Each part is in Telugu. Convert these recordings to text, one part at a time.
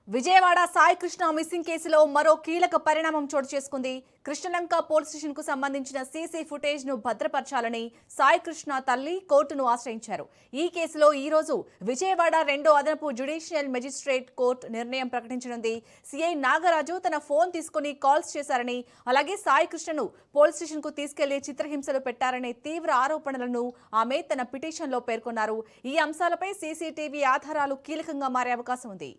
విజయవాడ సాయి కృష్ణ మిస్సింగ్ కేసులో మరో కీలక పరిణామం చోటు చేసుకుంది. కృష్ణలంక పోలీస్ స్టేషన్ కు సంబంధించిన సీసీ ఫుటేజ్ ను భద్రపరచాలని సాయి కృష్ణ తల్లి కోర్టును ఆశ్రయించారు. ఈ కేసులో ఈ రోజు విజయవాడ 2వ అదనపు జ్యుడిషియల్ మెజిస్ట్రేట్ కోర్టు నిర్ణయం ప్రకటించనుంది. సిఐ నాగరాజు తన ఫోన్ తీసుకుని కాల్స్ చేశారని, అలాగే సాయి కృష్ణను పోలీస్ స్టేషన్ కు తీసుకెళ్లి చిత్రహింసలు పెట్టారనే తీవ్ర ఆరోపణలను ఆమె తన పిటిషన్లో పేర్కొన్నారు. ఈ అంశాలపై సీసీటీవీ ఆధారాలు కీలకంగా మారే అవకాశం ఉంది.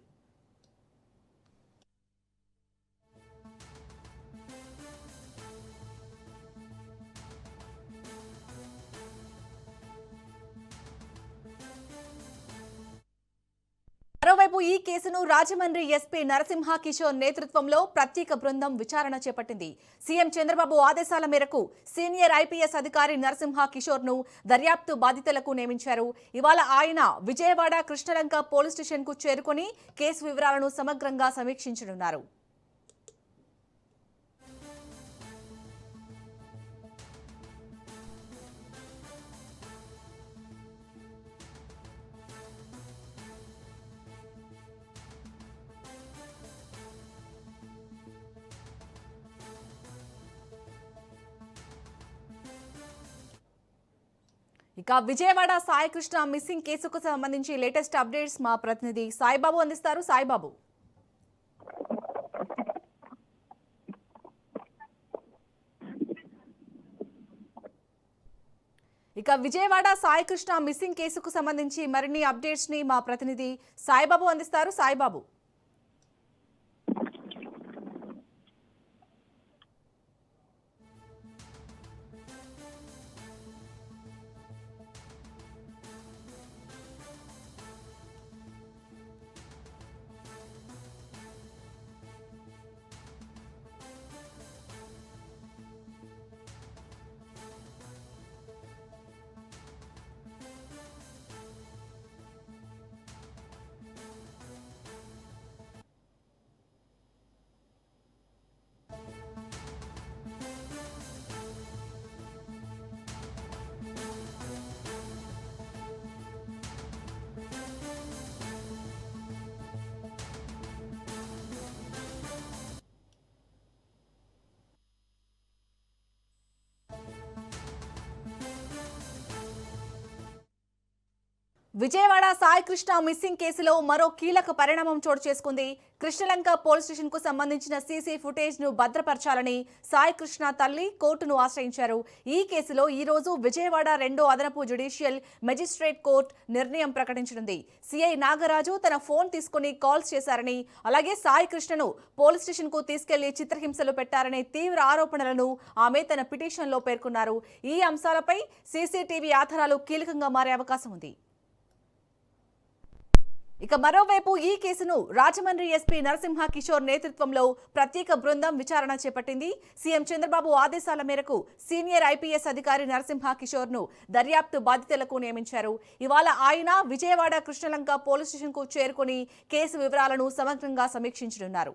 మరోవైపు ఈ కేసును రాజమండ్రి ఎస్పీ నరసింహ కిషోర్ నేతృత్వంలో ప్రత్యేక బృందం విచారణ చేపట్టింది. సీఎం చంద్రబాబు ఆదేశాల మేరకు సీనియర్ ఐపీఎస్ అధికారి నరసింహ కిషోర్ ను దర్యాప్తు బాధితులకు నియమించారు. ఇవాళ ఆయన విజయవాడ కృష్ణలంక పోలీస్ స్టేషన్ కు చేరుకుని కేసు వివరాలను సమగ్రంగా సమీక్షించనున్నారు. ఇక విజయవాడ సాయి కృష్ణ మిస్సింగ్ కేసుకు సంబంధించి లేటెస్ట్ అప్డేట్స్ మా ప్రతినిధి సాయిబాబు అందిస్తారు. సాయిబాబు, ఇక విజయవాడ సాయి కృష్ణ మిస్సింగ్ కేసుకు సంబంధించి మరిన్ని అప్డేట్స్ ని మా ప్రతినిధి సాయిబాబు అందిస్తారు. సాయిబాబు, విజయవాడ సాయి కృష్ణ మిస్సింగ్ కేసులో మరో కీలక పరిణామం చోటు చేసుకుంది. కృష్ణలంక పోలీస్ స్టేషన్ కు సంబంధించిన సీసీ ఫుటేజ్ ను భద్రపరచాలని సాయి కృష్ణ తల్లి కోర్టును ఆశ్రయించారు. ఈ కేసులో ఈ రోజు విజయవాడ 2వ అదనపు జ్యుడిషియల్ మెజిస్ట్రేట్ కోర్టు నిర్ణయం ప్రకటించనుంది. సిఐ నాగరాజు తన ఫోన్ తీసుకుని కాల్స్ చేశారని, అలాగే సాయి కృష్ణను పోలీస్ స్టేషన్ కు తీసుకెళ్లి చిత్రహింసలు పెట్టారనే తీవ్ర ఆరోపణలను ఆమె తన పిటిషన్లో పేర్కొన్నారు. ఈ అంశాలపై సీసీటీవీ ఆధారాలు కీలకంగా మారే అవకాశం ఉంది. ఇక మరోవైపు ఈ కేసును రాజమండ్రి ఎస్పీ నరసింహ కిషోర్ నేతృత్వంలో ప్రత్యేక బృందం విచారణ చేపట్టింది. సీఎం చంద్రబాబు ఆదేశాల మేరకు సీనియర్ ఐపీఎస్ అధికారి నరసింహ కిషోర్ ను దర్యాప్తు బాధితులకు నియమించారు. ఇవాళ ఆయన విజయవాడ కృష్ణలంక పోలీస్ స్టేషన్ కు చేరుకుని కేసు వివరాలను సమగ్రంగా సమీక్షించనున్నారు.